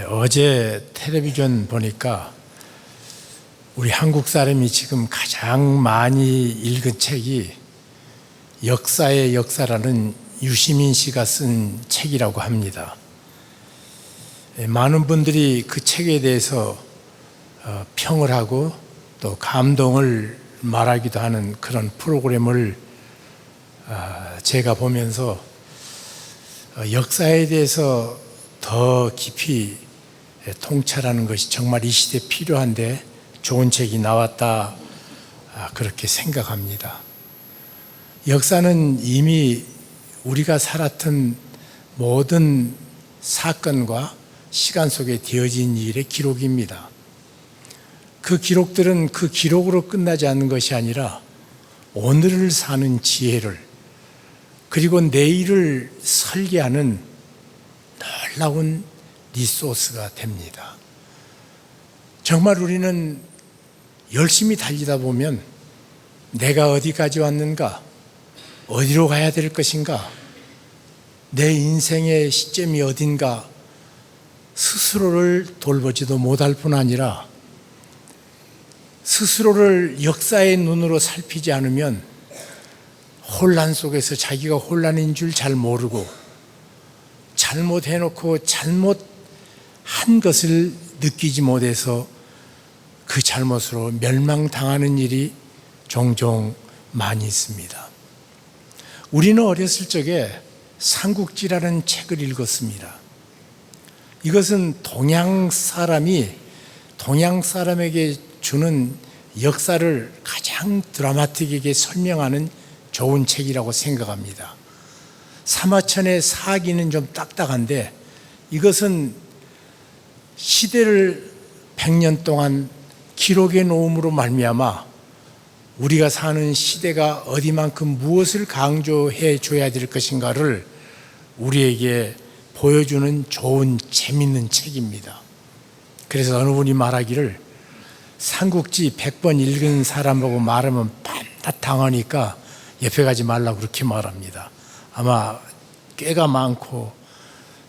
어제 텔레비전 보니까 우리 한국 사람이 지금 가장 많이 읽은 책이 역사의 역사라는 유시민 씨가 쓴 책이라고 합니다. 많은 분들이 그 책에 대해서 평을 하고 또 감동을 말하기도 하는 그런 프로그램을 제가 보면서 역사에 대해서 더 깊이 통찰하는 것이 정말 이 시대에 필요한데 좋은 책이 나왔다, 그렇게 생각합니다. 역사는 이미 우리가 살았던 모든 사건과 시간 속에 되어진 일의 기록입니다. 그 기록들은 그 기록으로 끝나지 않는 것이 아니라 오늘을 사는 지혜를, 그리고 내일을 설계하는 놀라운 리소스가 됩니다. 정말 우리는 열심히 달리다 보면 내가 어디까지 왔는가, 어디로 가야 될 것인가, 내 인생의 시점이 어딘가 스스로를 돌보지도 못할 뿐 아니라 스스로를 역사의 눈으로 살피지 않으면 혼란 속에서 자기가 혼란인 줄 잘 모르고 잘못해놓고 잘못한 것을 느끼지 못해서 그 잘못으로 멸망당하는 일이 종종 많이 있습니다. 우리는 어렸을 적에 삼국지라는 책을 읽었습니다. 이것은 동양 사람에게 주는 역사를 가장 드라마틱하게 설명하는 좋은 책이라고 생각합니다. 사마천의 사기는 좀 딱딱한데 이것은 시대를 100년 동안 기록해 놓음으로 말미암아 우리가 사는 시대가 어디만큼 무엇을 강조해 줘야 될 것인가를 우리에게 보여주는 좋은 재밌는 책입니다. 그래서 어느 분이 말하기를 삼국지 100번 읽은 사람 보고 말하면 밤낮 당하니까 옆에 가지 말라고 그렇게 말합니다. 아마 꾀가 많고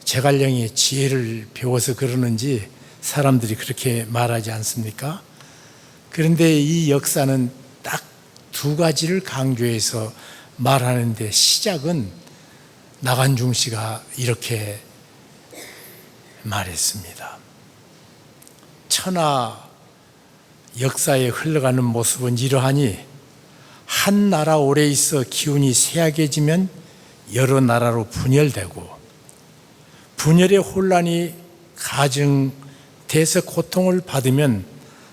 제갈량의 지혜를 배워서 그러는지 사람들이 그렇게 말하지 않습니까? 그런데 이 역사는 딱 두 가지를 강조해서 말하는데, 시작은 나간중 씨가 이렇게 말했습니다. 천하 역사에 흘러가는 모습은 이러하니 한 나라 오래 있어 기운이 쇠약해지면 여러 나라로 분열되고 분열의 혼란이 가증돼서 고통을 받으면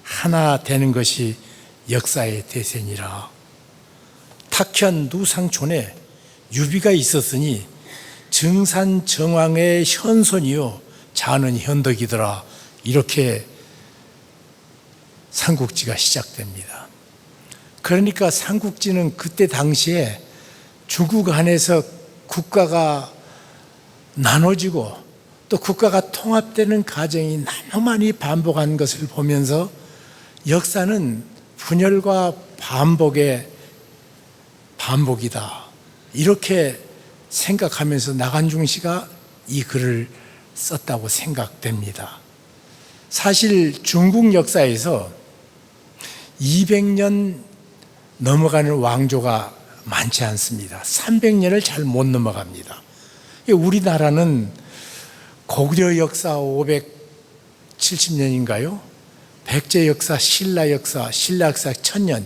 하나 되는 것이 역사의 대세니라. 탁현 누상촌에 유비가 있었으니 증산정왕의 현손이요 자는 현덕이더라. 이렇게 삼국지가 시작됩니다. 그러니까 삼국지는 그때 당시에 중국 안에서 국가가 나눠지고 또 국가가 통합되는 과정이 너무 많이 반복한 것을 보면서 역사는 분열과 반복이다, 이렇게 생각하면서 나간중 씨가 이 글을 썼다고 생각됩니다. 사실 중국 역사에서 200년 넘어가는 왕조가 많지 않습니다. 300년을 잘 못 넘어갑니다. 우리나라는 고려 역사 570년인가요? 백제 역사, 신라 역사 1000년,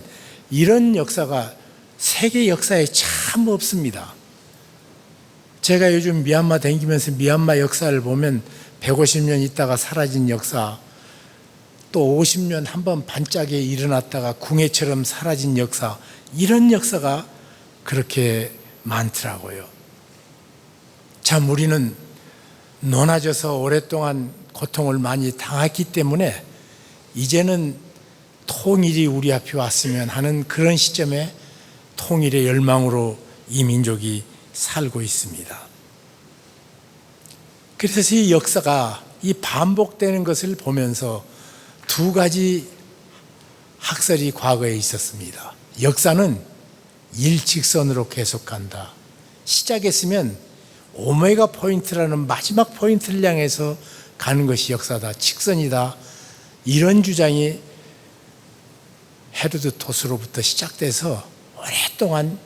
이런 역사가 세계 역사에 참 없습니다. 제가 요즘 미얀마 다니면서 미얀마 역사를 보면 150년 있다가 사라진 역사, 또 50년 한번 반짝에 일어났다가 궁예처럼 사라진 역사, 이런 역사가 그렇게 많더라고요. 참 우리는 논아져서 오랫동안 고통을 많이 당했기 때문에 이제는 통일이 우리 앞에 왔으면 하는 그런 시점에 통일의 열망으로 이 민족이 살고 있습니다. 그래서 이 역사가 이 반복되는 것을 보면서 두 가지 학설이 과거에 있었습니다. 역사는 일직선으로 계속간다. 시작했으면 오메가 포인트라는 마지막 포인트를 향해서 가는 것이 역사다, 직선이다, 이런 주장이 헤로도토스로부터 시작돼서 오랫동안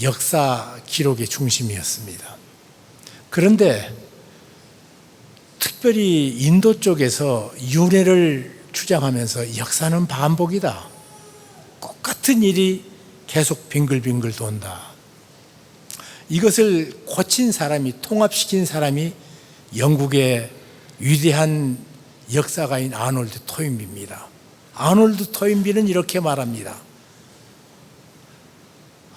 역사 기록의 중심이었습니다. 그런데 특별히 인도 쪽에서 윤회를 주장하면서 역사는 반복이다, 똑같은 일이 계속 빙글빙글 돈다, 이것을 고친 사람이, 통합시킨 사람이 영국의 위대한 역사가인 아놀드 토인비입니다. 아놀드 토인비는 이렇게 말합니다.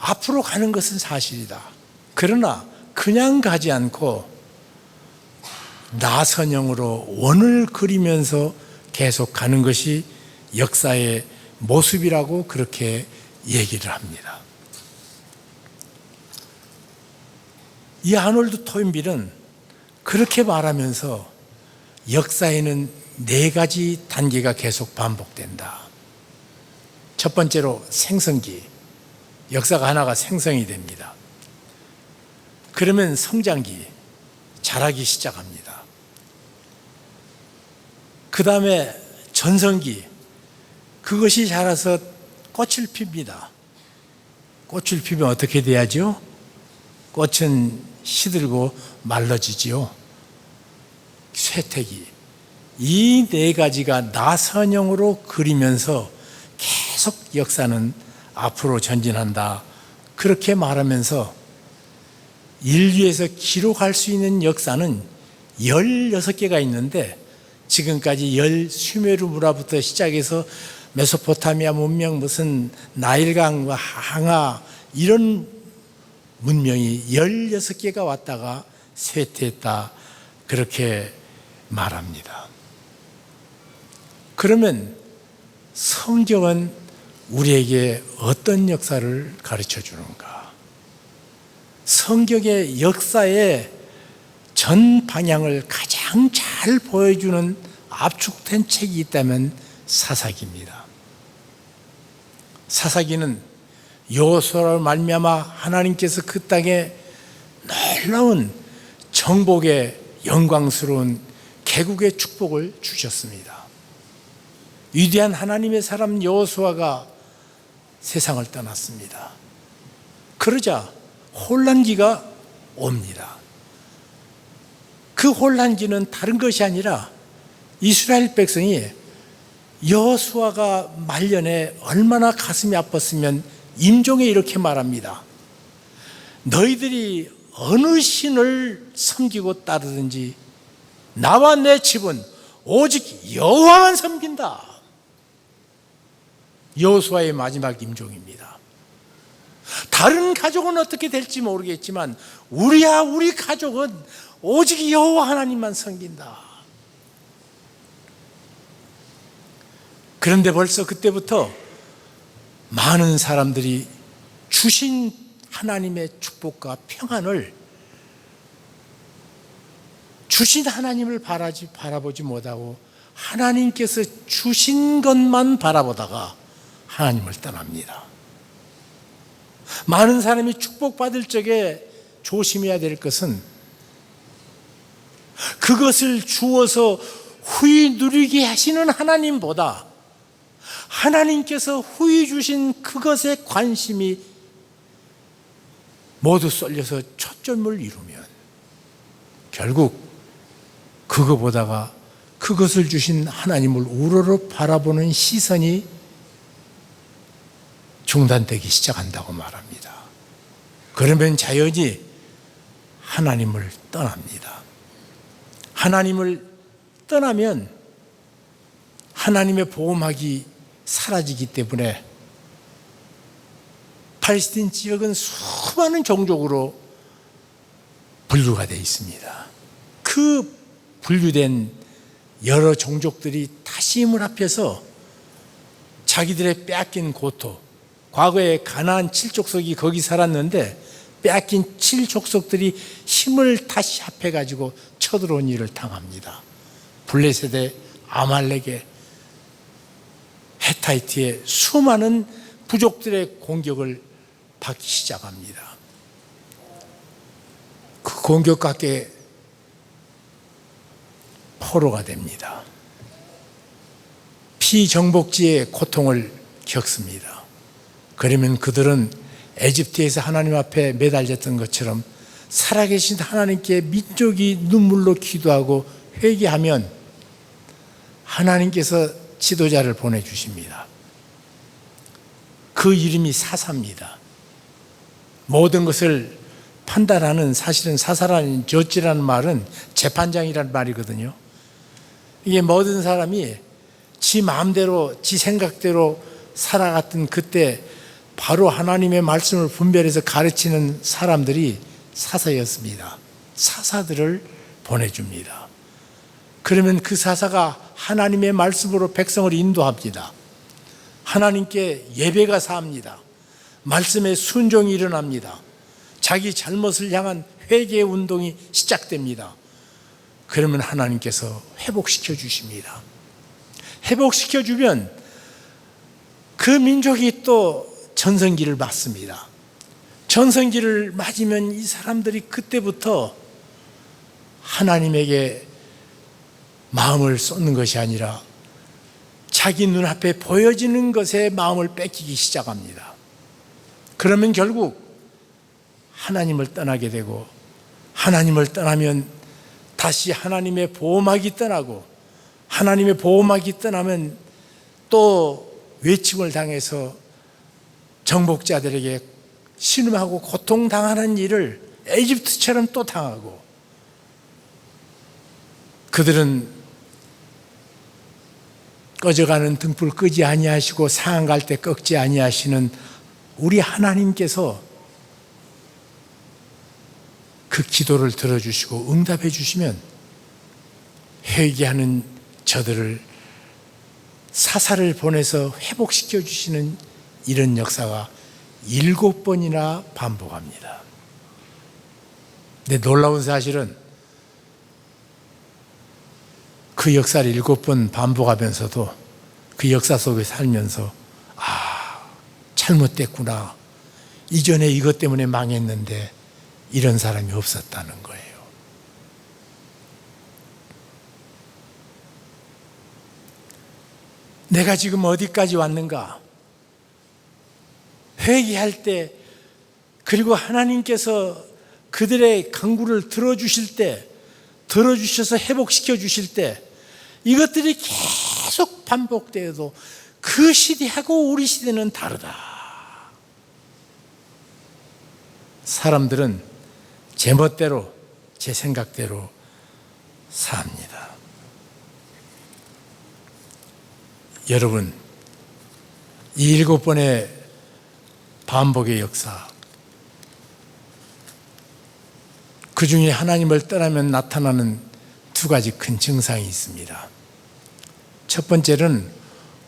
앞으로 가는 것은 사실이다. 그러나 그냥 가지 않고 나선형으로 원을 그리면서 계속 가는 것이 역사의 모습이라고 그렇게 얘기를 합니다. 이 아놀드 토인비는 그렇게 말하면서 역사에는 4가지 단계가 계속 반복된다. 첫 번째로 생성기, 역사가 하나가 생성이 됩니다. 그러면 성장기, 자라기 시작합니다. 그 다음에 전성기, 그것이 자라서 꽃을 핍니다. 꽃을 피면 어떻게 돼야죠? 꽃은 시들고 말라지지요. 쇠퇴기, 이 4가지가 나선형으로 그리면서 계속 역사는 앞으로 전진한다, 그렇게 말하면서 인류에서 기록할 수 있는 역사는 16개가 있는데, 지금까지 수메르 문화부터 시작해서 메소포타미아 문명, 무슨 나일강과 항아, 이런 문명이 16개가 왔다가 쇠퇴했다, 그렇게 말합니다. 그러면 성경은 우리에게 어떤 역사를 가르쳐 주는가? 성경의 역사의 전 방향을 가장 잘 보여주는 압축된 책이 있다면 사사기입니다. 사사기는 여호수아로 말미암아 하나님께서 그 땅에 놀라운 정복의 영광스러운 개국의 축복을 주셨습니다. 위대한 하나님의 사람 여호수아가 세상을 떠났습니다. 그러자 혼란기가 옵니다. 그 혼란기는 다른 것이 아니라 이스라엘 백성이 여호수아가 말년에 얼마나 가슴이 아팠으면 임종에 이렇게 말합니다. 너희들이 어느 신을 섬기고 따르든지 나와 내 집은 오직 여호와만 섬긴다. 여호수아의 마지막 임종입니다. 다른 가족은 어떻게 될지 모르겠지만 우리 가족은 오직 여호와 하나님만 섬긴다. 그런데 벌써 그때부터 많은 사람들이 주신 하나님의 축복과 평안을, 주신 하나님을 바라보지 못하고 하나님께서 주신 것만 바라보다가 하나님을 떠납니다. 많은 사람이 축복받을 적에 조심해야 될 것은 그것을 주어서 후히 누리게 하시는 하나님보다 하나님께서 후히 주신 그것에 관심이 모두 쏠려서 초점을 이루면 결국 그거보다가 그것을 주신 하나님을 우러러 바라보는 시선이 중단되기 시작한다고 말합니다. 그러면 자연히 하나님을 떠납니다. 하나님을 떠나면 하나님의 보호막이 사라지기 때문에 팔레스틴 지역은 수많은 종족으로 분류가 되어 있습니다. 그 분류된 여러 종족들이 다시 힘을 합해서 자기들의 빼앗긴 고토, 과거에 가나안 7족속이 거기 살았는데 빼앗긴 7족속들이 힘을 다시 합해가지고 쳐들어온 일을 당합니다. 블레셋의, 아말렉의, 헤타이트의 수많은 부족들의 공격을 받기 시작합니다. 그 공격 가운데 포로가 됩니다. 피정복지의 고통을 겪습니다. 그러면 그들은 에집트에서 하나님 앞에 매달렸던 것처럼 살아계신 하나님께 민족이 눈물로 기도하고 회개하면 하나님께서 지도자를 보내주십니다. 그 이름이 사사입니다. 모든 것을 판단하는, 사실은 사사라는, 저지라는 말은 재판장이라는 말이거든요. 이게 모든 사람이 지 마음대로, 지 생각대로 살아갔던 그때 바로 하나님의 말씀을 분별해서 가르치는 사람들이 사사였습니다. 사사들을 보내줍니다. 그러면 그 사사가 하나님의 말씀으로 백성을 인도합니다. 하나님께 예배가 사합니다. 말씀에 순종이 일어납니다. 자기 잘못을 향한 회개 운동이 시작됩니다. 그러면 하나님께서 회복시켜 주십니다. 회복시켜 주면 그 민족이 또 전성기를 맞습니다. 전성기를 맞으면 이 사람들이 그때부터 하나님에게 마음을 쏟는 것이 아니라 자기 눈앞에 보여지는 것에 마음을 뺏기기 시작합니다. 그러면 결국 하나님을 떠나게 되고, 하나님을 떠나면 다시 하나님의 보호막이 떠나고, 하나님의 보호막이 떠나면 또 외침을 당해서 정복자들에게 신음하고 고통당하는 일을 에집트처럼 또 당하고, 그들은 꺼져가는 등불 끄지 아니하시고 상한 갈 때 꺾지 아니하시는 우리 하나님께서 그 기도를 들어주시고 응답해 주시면 회개하는 저들을 사사를 보내서 회복시켜 주시는 이런 역사가 7번이나 반복합니다. 근데 놀라운 사실은 그 역사를 7번 반복하면서도 그 역사 속에 살면서 잘못됐구나, 이전에 이것 때문에 망했는데 이런 사람이 없었다는 거예요. 내가 지금 어디까지 왔는가? 회개할 때, 그리고 하나님께서 그들의 간구를 들어주실 때, 들어주셔서 회복시켜 주실 때, 이것들이 계속 반복되어도 그 시대하고 우리 시대는 다르다. 사람들은 제 멋대로, 제 생각대로 삽니다. 여러분, 이 7번의 반복의 역사, 그 중에 하나님을 떠나면 나타나는 2가지 큰 증상이 있습니다. 첫 번째는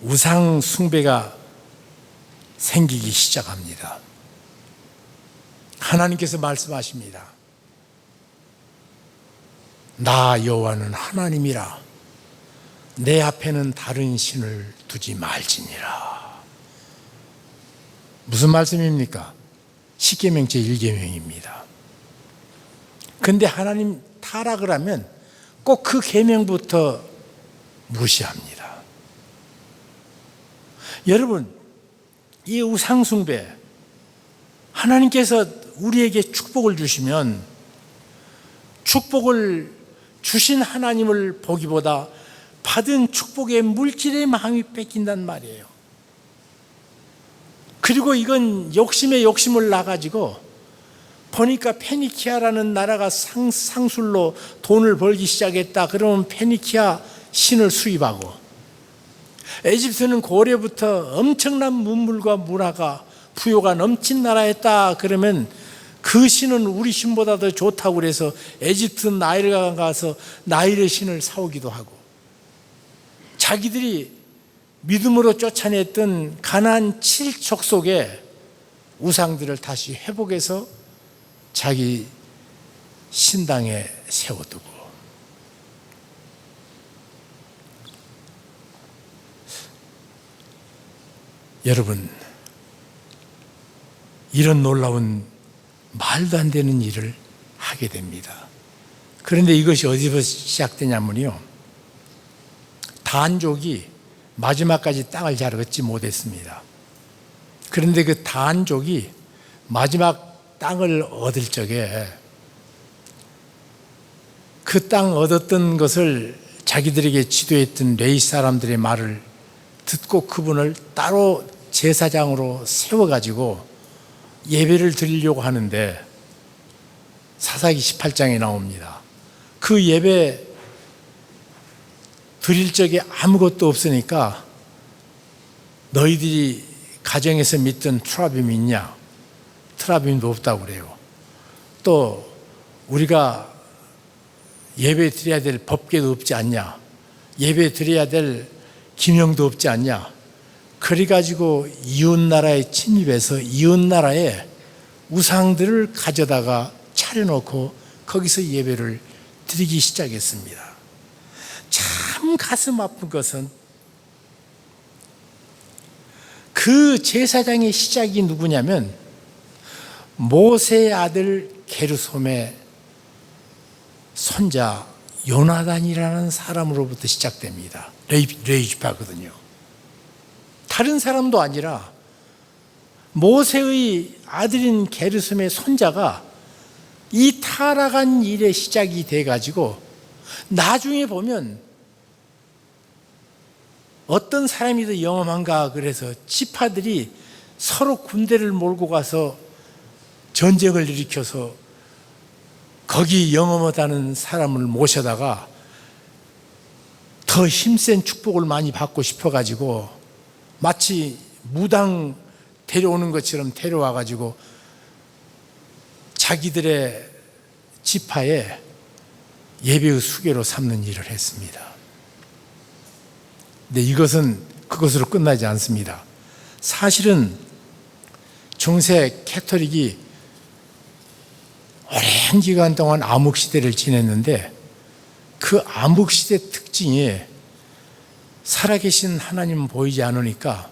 우상 숭배가 생기기 시작합니다. 하나님께서 말씀하십니다. 나 여호와는 하나님이라. 내 앞에는 다른 신을 두지 말지니라. 무슨 말씀입니까? 십계명 제1계명입니다. 근데 하나님 타락을 하면 꼭 그 계명부터 무시합니다. 여러분, 이 우상숭배, 하나님께서 우리에게 축복을 주시면 축복을 주신 하나님을 보기보다 받은 축복의 물질의 마음이 뺏긴단 말이에요. 그리고 이건 욕심에 욕심을 나가지고 보니까 페니키아라는 나라가 상술로 돈을 벌기 시작했다. 그러면 페니키아 신을 수입하고, 에집트는 고려부터 엄청난 문물과 문화가 부요가 넘친 나라였다. 그러면 그 신은 우리 신보다 더 좋다고 그래서 에집트 나일강 가서 나일의 신을 사오기도 하고, 자기들이 믿음으로 쫓아냈던 가나안 7족속의 우상들을 다시 회복해서 자기 신당에 세워두고, 여러분, 이런 놀라운 말도 안 되는 일을 하게 됩니다. 그런데 이것이 어디서 시작되냐면요, 단족이 마지막까지 땅을 잘 얻지 못했습니다. 그런데 그 단족이 마지막 땅을 얻을 적에 그 땅 얻었던 것을 자기들에게 지도했던 레위 사람들의 말을 듣고 그분을 따로 제사장으로 세워가지고 예배를 드리려고 하는데 사사기 18장에 나옵니다. 그 예배 드릴 적에 아무것도 없으니까 너희들이 가정에서 믿던 트라빔이 있냐? 트라빔도 없다고 그래요. 또 우리가 예배 드려야 될 법궤도 없지 않냐? 예배 드려야 될 기명도 없지 않냐? 그래가지고 이웃나라에 침입해서 이웃나라의 우상들을 가져다가 차려놓고 거기서 예배를 드리기 시작했습니다. 참 가슴 아픈 것은 그 제사장의 시작이 누구냐면 모세의 아들 게르솜의 손자 요나단이라는 사람으로부터 시작됩니다. 레위 지파거든요. 다른 사람도 아니라 모세의 아들인 게르솜의 손자가 이 타락한 일의 시작이 돼가지고 나중에 보면 어떤 사람이 더 영험한가 그래서 지파들이 서로 군대를 몰고 가서 전쟁을 일으켜서 거기 영험하다는 사람을 모셔다가 더 힘센 축복을 많이 받고 싶어가지고 마치 무당 데려오는 것처럼 데려와가지고 자기들의 지파에 예배의 수괴로 삼는 일을 했습니다. 근데 이것은 그것으로 끝나지 않습니다. 사실은 중세 캐토릭이 오랜 기간 동안 암흑시대를 지냈는데 그 암흑시대 특징이 살아계신 하나님은 보이지 않으니까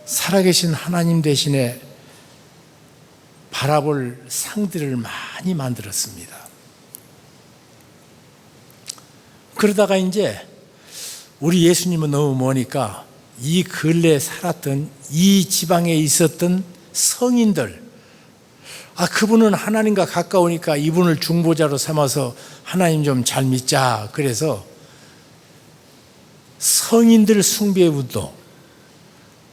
살아계신 하나님 대신에 바라볼 상들을 많이 만들었습니다. 그러다가 이제 우리 예수님은 너무 머니까 이 근래에 살았던 이 지방에 있었던 성인들, 그분은 하나님과 가까우니까 이분을 중보자로 삼아서 하나님 좀 잘 믿자. 그래서 성인들 숭배 운동,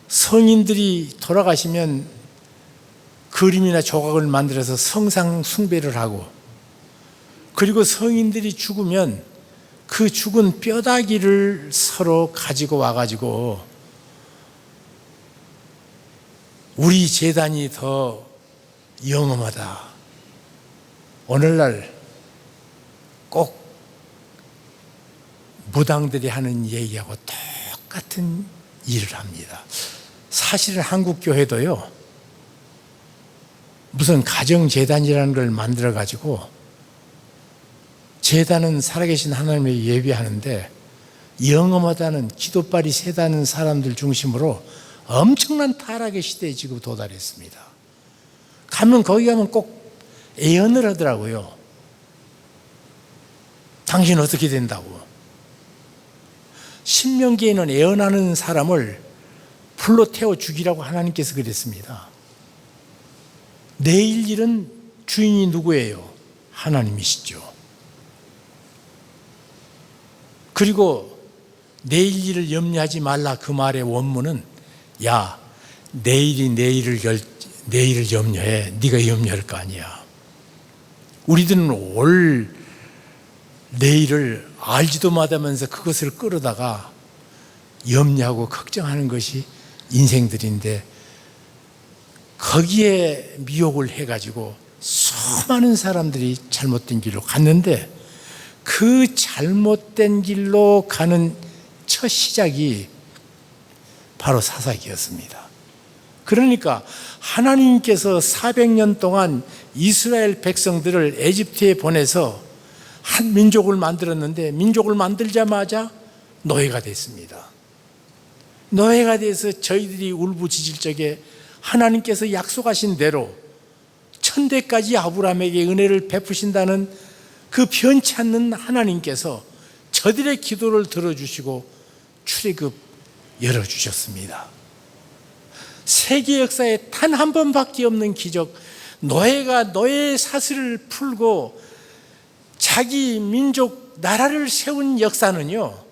성인들이 돌아가시면 그림이나 조각을 만들어서 성상 숭배를 하고, 그리고 성인들이 죽으면 그 죽은 뼈다귀를 서로 가지고 와가지고 우리 제단이 더 영험하다. 오늘날 꼭 무당들이 하는 얘기하고 똑같은 일을 합니다. 사실은 한국 교회도요, 무슨 가정재단이라는 걸 만들어가지고 재단은 살아계신 하나님을 예배하는데 영험하다는 기도발이 세다는 사람들 중심으로 엄청난 타락의 시대에 지금 도달했습니다. 거기 가면 꼭 애언을 하더라고요. 당신 어떻게 된다고. 신명기에는 애언하는 사람을 불로 태워 죽이라고 하나님께서 그랬습니다. 내일 일은 주인이 누구예요? 하나님이시죠. 그리고 내일 일을 염려하지 말라 그 말의 원문은 야, 내일이 내일을 염려해. 네가 염려할 거 아니야. 우리들은 올 내일을 알지도 못하면서 그것을 끌어다가 염려하고 걱정하는 것이 인생들인데 거기에 미혹을 해가지고 수많은 사람들이 잘못된 길로 갔는데 그 잘못된 길로 가는 첫 시작이 바로 사사기였습니다. 그러니까 하나님께서 400년 동안 이스라엘 백성들을 에집트에 보내서 한 민족을 만들었는데 민족을 만들자마자 노예가 됐습니다. 노예가 돼서 저희들이 울부짖을 적에 하나님께서 약속하신 대로 천대까지 아브라함에게 은혜를 베푸신다는 그 변치 않는 하나님께서 저들의 기도를 들어주시고 출애굽 열어주셨습니다. 세계 역사에 단 한 번밖에 없는 기적, 노예가 노예의 사슬을 풀고 자기 민족 나라를 세운 역사는요,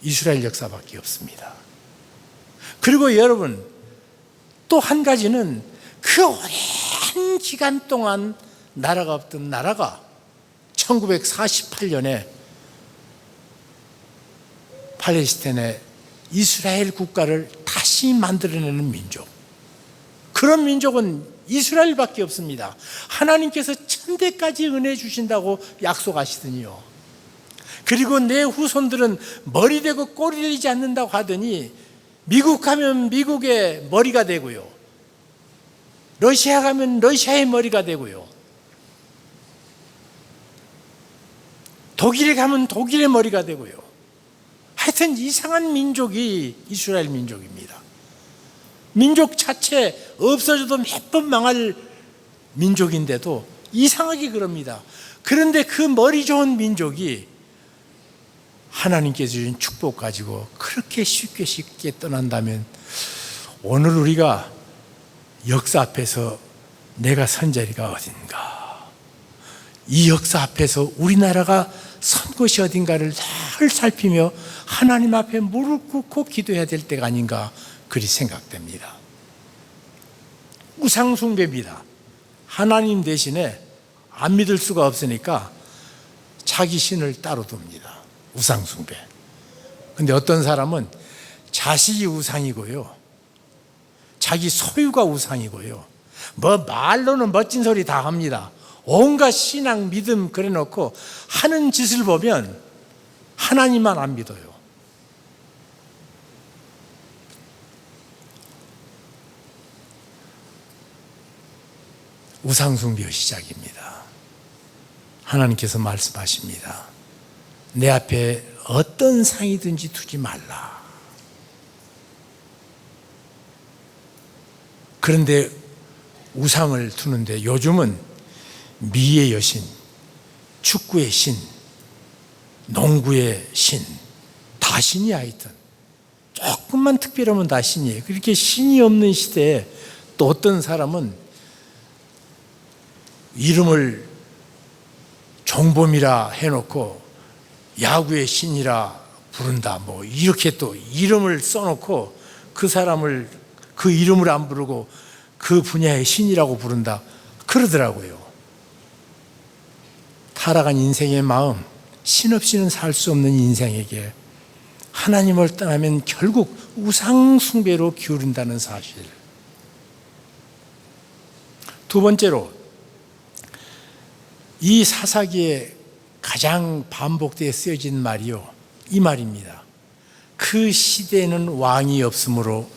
이스라엘 역사밖에 없습니다. 그리고 여러분, 또 한 가지는 그 오랜 기간 동안 나라가 없던 나라가 1948년에 팔레스타인의 이스라엘 국가를 다시 만들어내는 민족, 그런 민족은 이스라엘밖에 없습니다. 하나님께서 천대까지 은혜 주신다고 약속하시더니요, 그리고 내 후손들은 머리 되고 꼬리 되지 않는다고 하더니 미국 가면 미국의 머리가 되고요, 러시아 가면 러시아의 머리가 되고요, 독일에 가면 독일의 머리가 되고요. 하여튼 이상한 민족이 이스라엘 민족입니다. 민족 자체 없어져도 몇 번 망할 민족인데도 이상하게 그럽니다. 그런데 그 머리 좋은 민족이 하나님께서 주신 축복 가지고 그렇게 쉽게 떠난다면, 오늘 우리가 역사 앞에서 내가 선 자리가 어딘가, 이 역사 앞에서 우리나라가 선 곳이 어딘가를 잘 살피며 하나님 앞에 무릎 꿇고 기도해야 될 때가 아닌가 그리 생각됩니다. 우상숭배입니다. 하나님 대신에 안 믿을 수가 없으니까 자기 신을 따로 둡니다. 우상숭배. 근데 어떤 사람은 자식이 우상이고요, 자기 소유가 우상이고요, 뭐 말로는 멋진 소리 다 합니다. 온갖 신앙, 믿음 그래 놓고 하는 짓을 보면 하나님만 안 믿어요. 우상숭배의 시작입니다. 하나님께서 말씀하십니다. 내 앞에 어떤 상이든지 두지 말라. 그런데 우상을 두는데 요즘은 미의 여신, 축구의 신, 농구의 신, 다 신이 하여튼 조금만 특별하면 다 신이에요. 그렇게 신이 없는 시대에 또 어떤 사람은 이름을 종범이라 해놓고 야구의 신이라 부른다, 뭐 이렇게 또 이름을 써놓고 그 사람을 그 이름을 안 부르고 그 분야의 신이라고 부른다 그러더라고요. 타락한 인생의 마음, 신 없이는 살 수 없는 인생에게 하나님을 떠나면 결국 우상숭배로 기울인다는 사실. 두 번째로, 이 사사기에 가장 반복되어 쓰여진 말이요, 이 말입니다. 그 시대에는 왕이 없으므로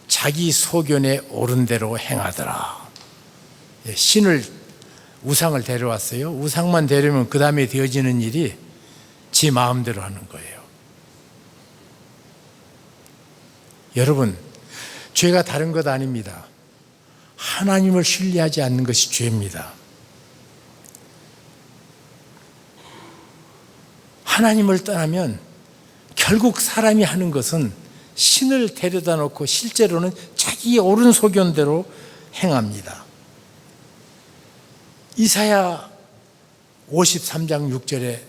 자기 소견에 옳은 대로 행하더라. 신을, 우상을 데려왔어요. 우상만 데려오면 그 다음에 되어지는 일이 지 마음대로 하는 거예요. 여러분, 죄가 다른 것 아닙니다. 하나님을 신뢰하지 않는 것이 죄입니다. 하나님을 떠나면 결국 사람이 하는 것은 신을 데려다 놓고 실제로는 자기 옳은 소견대로 행합니다. 이사야 53장 6절에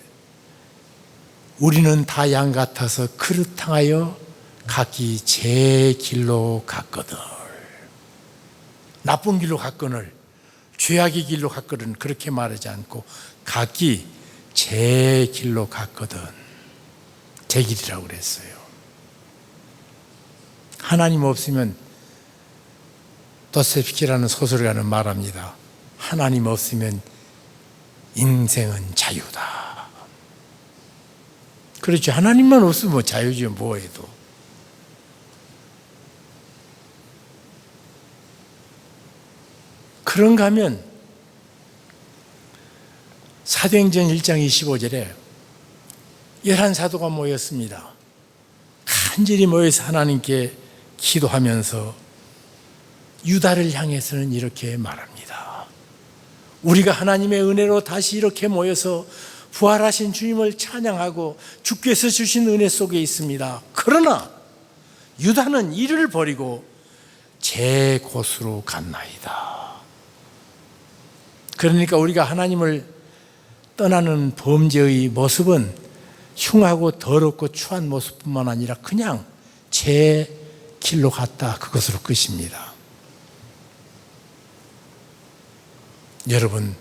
우리는 다 양 같아서 그릇탕하여 각기 제 길로 갔거늘. 나쁜 길로 갔거늘, 죄악의 길로 갔거든 그렇게 말하지 않고 각기 제 길로 갔거든, 제 길이라고 그랬어요. 하나님 없으면, 도스토옙스키라는 소설가는 말합니다. 하나님 없으면 인생은 자유다. 그렇죠. 하나님만 없으면 뭐 자유지 뭐 해도. 그런가 하면 사도행전 1장 25절에 11사도가 모였습니다. 간절히 모여서 하나님께 기도하면서 유다를 향해서는 이렇게 말합니다. 우리가 하나님의 은혜로 다시 이렇게 모여서 부활하신 주님을 찬양하고 주께서 주신 은혜 속에 있습니다. 그러나 유다는 이를 버리고 제 곳으로 갔나이다. 그러니까 우리가 하나님을 떠나는 범죄의 모습은 흉하고 더럽고 추한 모습뿐만 아니라 그냥 제 길로 갔다, 그것으로 끝입니다. 여러분,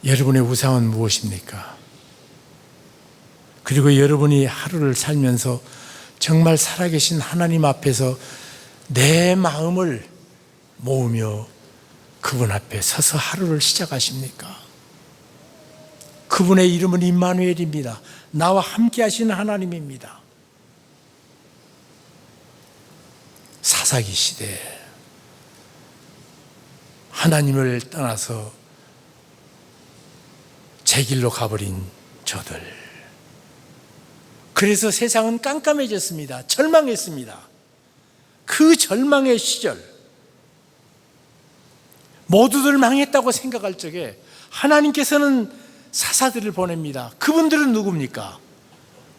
여러분의 우상은 무엇입니까? 그리고 여러분이 하루를 살면서 정말 살아계신 하나님 앞에서 내 마음을 모으며 그분 앞에 서서 하루를 시작하십니까? 그분의 이름은 임마누엘입니다. 나와 함께 하시는 하나님입니다. 사사기 시대에 하나님을 떠나서 제 길로 가버린 저들. 그래서 세상은 깜깜해졌습니다. 절망했습니다. 그 절망의 시절, 모두들 망했다고 생각할 적에 하나님께서는 사사들을 보냅니다. 그분들은 누굽니까?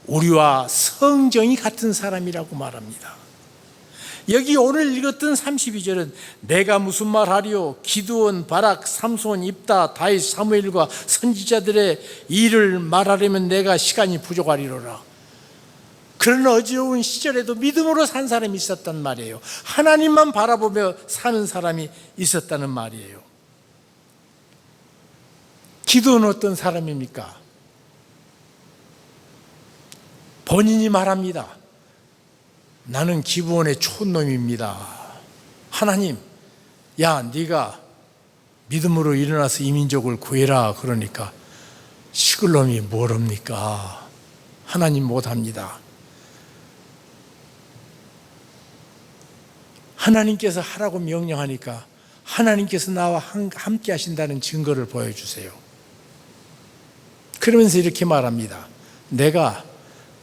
우리와 성정이 같은 사람이라고 말합니다. 여기 오늘 읽었던 32절은 내가 무슨 말하리요? 기드온, 바락, 삼손, 입다, 다윗, 사무엘과 선지자들의 일을 말하려면 내가 시간이 부족하리로라. 그런 어지러운 시절에도 믿음으로 산 사람이 있었단 말이에요. 하나님만 바라보며 사는 사람이 있었다는 말이에요. 기드온은 어떤 사람입니까? 본인이 말합니다. 나는 기브온의 촌놈입니다. 하나님, 야, 네가 믿음으로 일어나서 이 민족을 구해라. 그러니까 시글놈이 뭘 합니까? 하나님 못합니다. 하나님께서 하라고 명령하니까 하나님께서 나와 함께 하신다는 증거를 보여주세요. 그러면서 이렇게 말합니다. 내가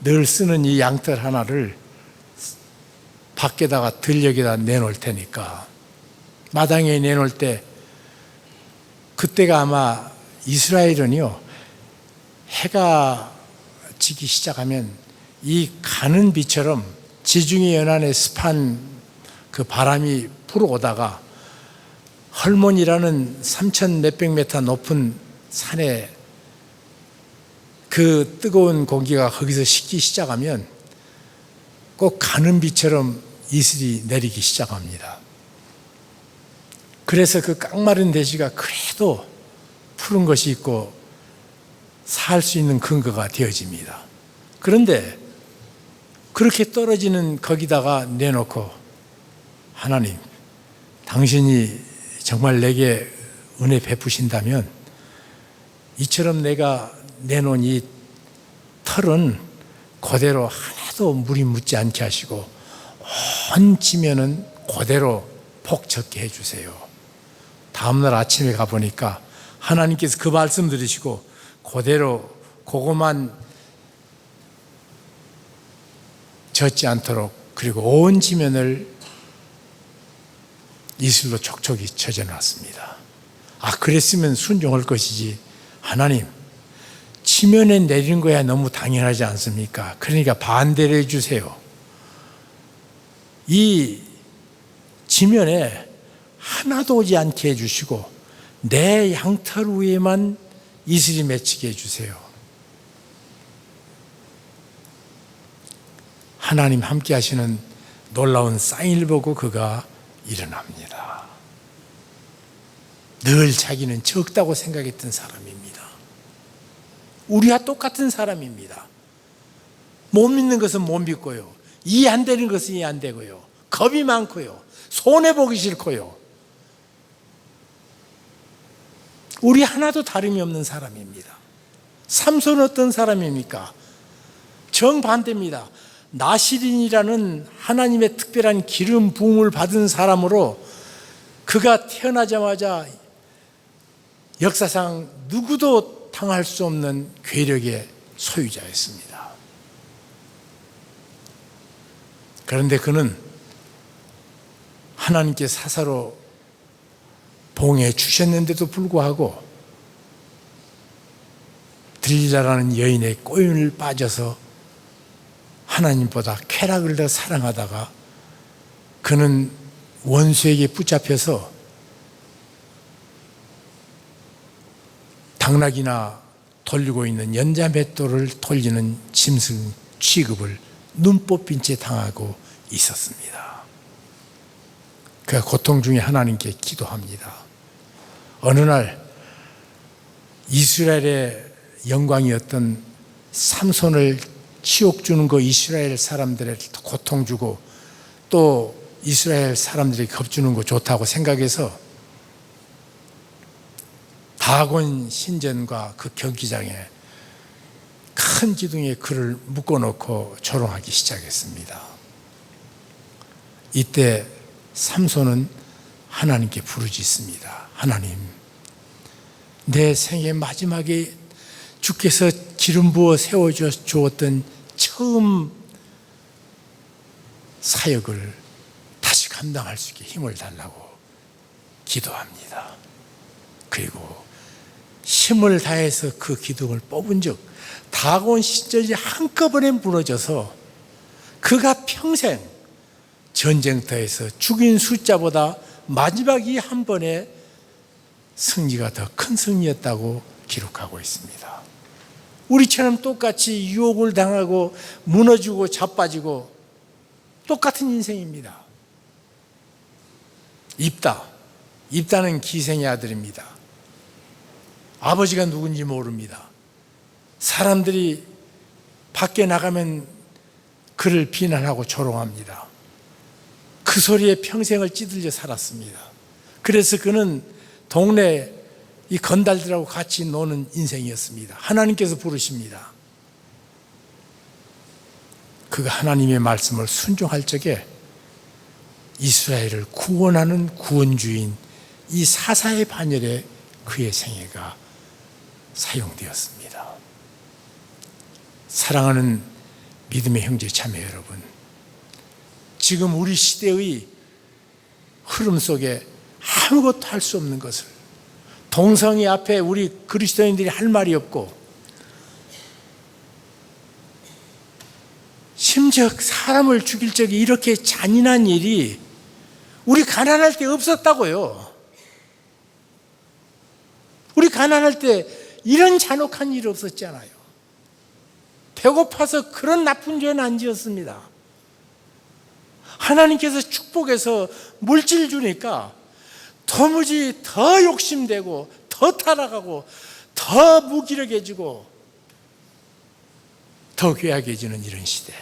늘 쓰는 이 양털 하나를 밖에다가 들녘에다 내놓을 테니까, 마당에 내놓을 때, 그때가 아마 이스라엘은요, 해가 지기 시작하면 이 가는 비처럼 지중해 연안의 습한 그 바람이 불어오다가 헐몬이라는 3,000 몇백 미터 높은 산에 그 뜨거운 공기가 거기서 식기 시작하면 꼭 가는 비처럼 이슬이 내리기 시작합니다. 그래서 그 깡마른 대지가 그래도 푸른 것이 있고 살 수 있는 근거가 되어집니다. 그런데 그렇게 떨어지는 거기다가 내놓고 하나님, 당신이 정말 내게 은혜 베푸신다면 이처럼 내가 내놓은 이 털은 그대로 하나도 물이 묻지 않게 하시고 온 지면은 그대로 폭젓게 해주세요. 다음날 아침에 가보니까 하나님께서 그 말씀 들으시고 그대로 그것만 젖지 않도록, 그리고 온 지면을 이슬로 촉촉이 젖어놨습니다. 아, 그랬으면 순종할 것이지. 하나님, 지면에 내리는 거야 너무 당연하지 않습니까? 그러니까 반대로 해주세요. 이 지면에 하나도 오지 않게 해주시고 내 양털 위에만 이슬이 맺히게 해주세요. 하나님 함께 하시는 놀라운 사인을 보고 그가 일어납니다. 늘 자기는 적다고 생각했던 사람입니다. 우리와 똑같은 사람입니다. 못 믿는 것은 못 믿고요, 이해 안 되는 것은 이해 안 되고요, 겁이 많고요, 손해보기 싫고요. 우리 하나도 다름이 없는 사람입니다. 삼손은 어떤 사람입니까? 정반대입니다. 나시린이라는 하나님의 특별한 기름 부음을 받은 사람으로 그가 태어나자마자 역사상 누구도 당할 수 없는 괴력의 소유자였습니다. 그런데 그는 하나님께 사사로 봉해 주셨는데도 불구하고 들리라라는 여인의 꼬임을 빠져서 하나님보다 쾌락을 더 사랑하다가 그는 원수에게 붙잡혀서 당나귀나 돌리고 있는 연자맷돌을 돌리는 짐승 취급을 눈뽑힌 채 당하고 있었습니다. 그 고통 중에 하나님께 기도합니다. 어느 날 이스라엘의 영광이었던 삼손을 치욕 주는 거 이스라엘 사람들의 고통 주고 또 이스라엘 사람들이 겁주는 거 좋다고 생각해서 다곤 신전과 그 경기장에 큰 기둥에 그를 묶어놓고 조롱하기 시작했습니다. 이때 삼손은 하나님께 부르짖습니다. 하나님, 내 생애 마지막에 주께서 기름 부어 세워주었던 처음 사역을 다시 감당할 수 있게 힘을 달라고 기도합니다. 그리고 힘을 다해서 그 기둥을 뽑은 즉 다곤 신전이 한꺼번에 무너져서 그가 평생 전쟁터에서 죽인 숫자보다 마지막 이 한 번의 승리가 더 큰 승리였다고 기록하고 있습니다. 우리처럼 똑같이 유혹을 당하고 무너지고 자빠지고 똑같은 인생입니다. 입다는 기생의 아들입니다. 아버지가 누군지 모릅니다. 사람들이 밖에 나가면 그를 비난하고 조롱합니다. 그 소리에 평생을 찌들려 살았습니다. 그래서 그는 동네 이 건달들하고 같이 노는 인생이었습니다. 하나님께서 부르십니다. 그가 하나님의 말씀을 순종할 적에 이스라엘을 구원하는 구원주인 이 사사의 반열에 그의 생애가 사용되었습니다. 사랑하는 믿음의 형제 자매 여러분, 지금 우리 시대의 흐름 속에 아무것도 할 수 없는 것을 동성애 앞에 우리 그리스도인들이 할 말이 없고 심지어 사람을 죽일 적에 이렇게 잔인한 일이 우리 가난할 때 없었다고요. 우리 가난할 때 이런 잔혹한 일이 없었잖아요. 배고파서 그런 나쁜 죄는 안 지었습니다. 하나님께서 축복해서 물질 주니까 도무지 더 욕심되고 더 타락하고 더 무기력해지고 더 괴악해지는 이런 시대.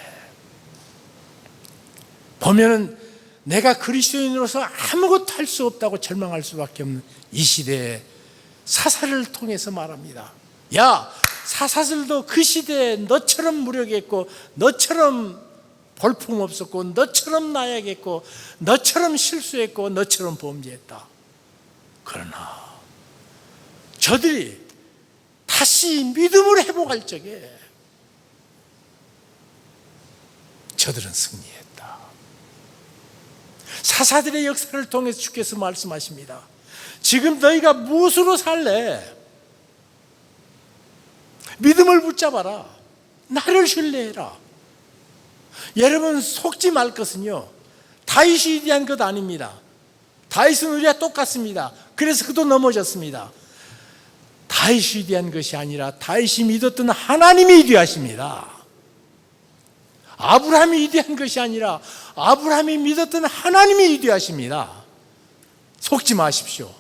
보면은 내가 그리스도인으로서 아무것도 할 수 없다고 절망할 수밖에 없는 이 시대에 사사를 통해서 말합니다. 야, 사사들도 그 시대에 너처럼 무력했고 너처럼 볼품없었고 너처럼 나약했고 너처럼 실수했고 너처럼 범죄했다. 그러나 저들이 다시 믿음을 회복할 적에 저들은 승리했다. 사사들의 역사를 통해서 주께서 말씀하십니다. 지금 너희가 무엇으로 살래? 믿음을 붙잡아라. 나를 신뢰해라. 여러분 속지 말 것은요, 다윗이 위대한 것 아닙니다. 다윗은 우리와 똑같습니다. 그래서 그도 넘어졌습니다. 다윗이 위대한 것이 아니라 다윗이 믿었던 하나님이 위대하십니다. 아브라함이 위대한 것이 아니라 아브라함이 믿었던 하나님이 위대하십니다. 속지 마십시오.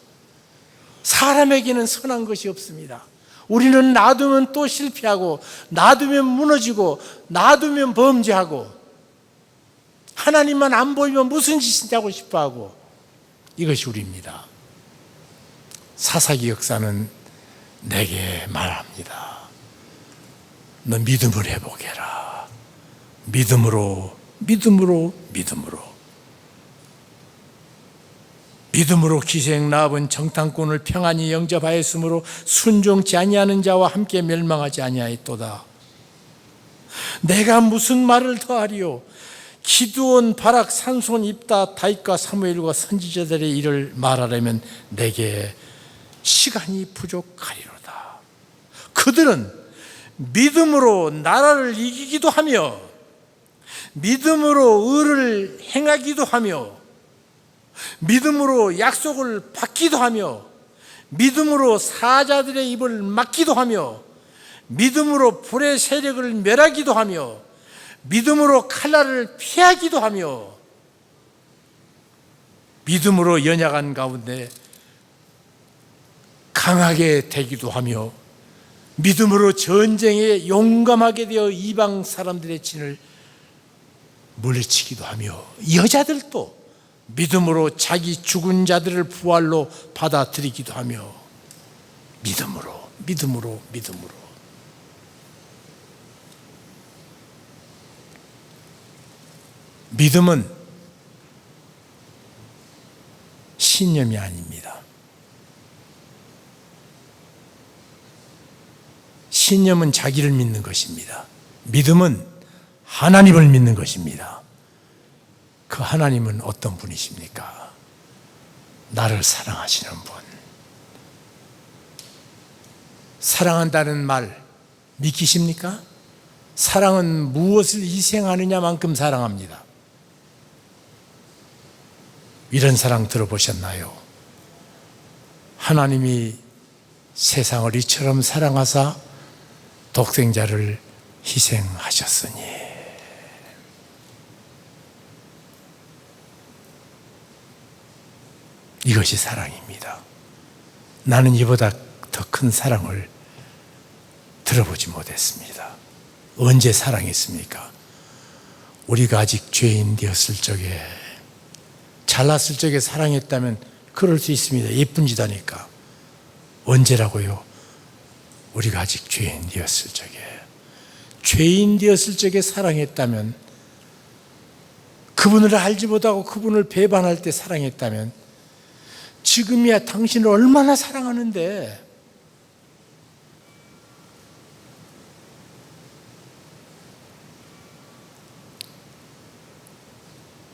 사람에게는 선한 것이 없습니다. 우리는 놔두면 또 실패하고 놔두면 무너지고 놔두면 범죄하고 하나님만 안 보이면 무슨 짓인지 하고 싶어하고 이것이 우리입니다. 사사기 역사는 내게 말합니다. 너 믿음을 회복해라. 믿음으로 기생 라합은 정탐꾼을 평안히 영접하였으므로 순종치 아니하는 자와 함께 멸망하지 아니하였도다. 내가 무슨 말을 더하리요? 기드온, 바락, 산손, 입다, 다윗과 사무엘과 선지자들의 일을 말하려면 내게 시간이 부족하리로다. 그들은 믿음으로 나라를 이기기도 하며 믿음으로 의를 행하기도 하며 믿음으로 약속을 받기도 하며 믿음으로 사자들의 입을 막기도 하며 믿음으로 불의 세력을 멸하기도 하며 믿음으로 칼날을 피하기도 하며 믿음으로 연약한 가운데 강하게 되기도 하며 믿음으로 전쟁에 용감하게 되어 이방 사람들의 진을 물리치기도 하며 여자들도 믿음으로 자기 죽은 자들을 부활로 받아들이기도 하며 믿음으로 믿음은 신념이 아닙니다. 신념은 자기를 믿는 것입니다. 믿음은 하나님을 믿는 것입니다. 그 하나님은 어떤 분이십니까? 나를 사랑하시는 분. 사랑한다는 말 믿기십니까? 사랑은 무엇을 희생하느냐만큼 사랑합니다. 이런 사랑 들어보셨나요? 하나님이 세상을 이처럼 사랑하사 독생자를 희생하셨으니. 이것이 사랑입니다. 나는 이보다 더 큰 사랑을 들어보지 못했습니다. 언제 사랑했습니까? 우리가 아직 죄인 되었을 적에, 잘났을 적에 사랑했다면 그럴 수 있습니다. 예쁜 짓 하니까. 언제라고요? 우리가 아직 죄인 되었을 적에. 죄인 되었을 적에 사랑했다면, 그분을 알지 못하고 그분을 배반할 때 사랑했다면, 지금이야 당신을 얼마나 사랑하는데.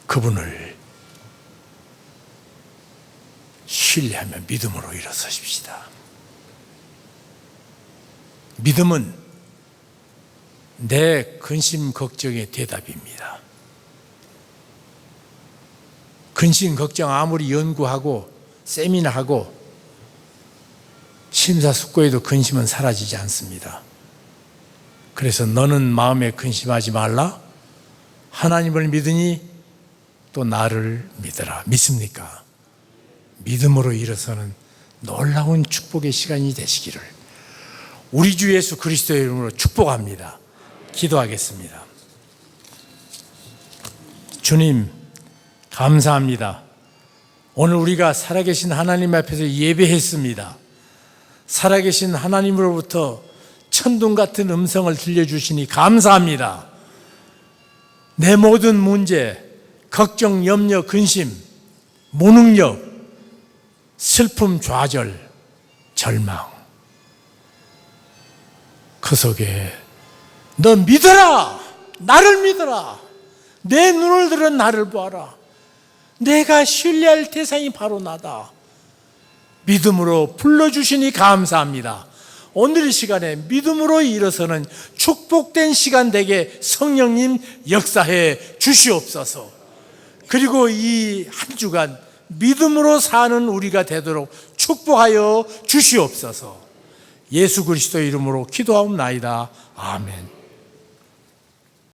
그분을 신뢰하며 믿음으로 일어서십시다. 믿음은 내 근심 걱정의 대답입니다. 근심 걱정 아무리 연구하고 세미나하고 심사숙고해도 근심은 사라지지 않습니다. 그래서 너는 마음에 근심하지 말라. 하나님을 믿으니 또 나를 믿어라. 믿습니까? 믿음으로 일어서는 놀라운 축복의 시간이 되시기를 우리 주 예수 그리스도의 이름으로 축복합니다. 기도하겠습니다. 주님, 감사합니다. 오늘 우리가 살아계신 하나님 앞에서 예배했습니다. 살아계신 하나님으로부터 천둥 같은 음성을 들려주시니 감사합니다. 내 모든 문제, 걱정, 염려, 근심, 무능력, 슬픔, 좌절, 절망, 그 속에 너 믿어라! 나를 믿어라! 내 눈을 들어 나를 보아라. 내가 신뢰할 대상이 바로 나다. 믿음으로 불러주시니 감사합니다. 오늘 이 시간에 믿음으로 일어서는 축복된 시간 되게 성령님 역사해 주시옵소서. 그리고 이 한 주간 믿음으로 사는 우리가 되도록 축복하여 주시옵소서. 예수 그리스도 이름으로 기도하옵나이다. 아멘.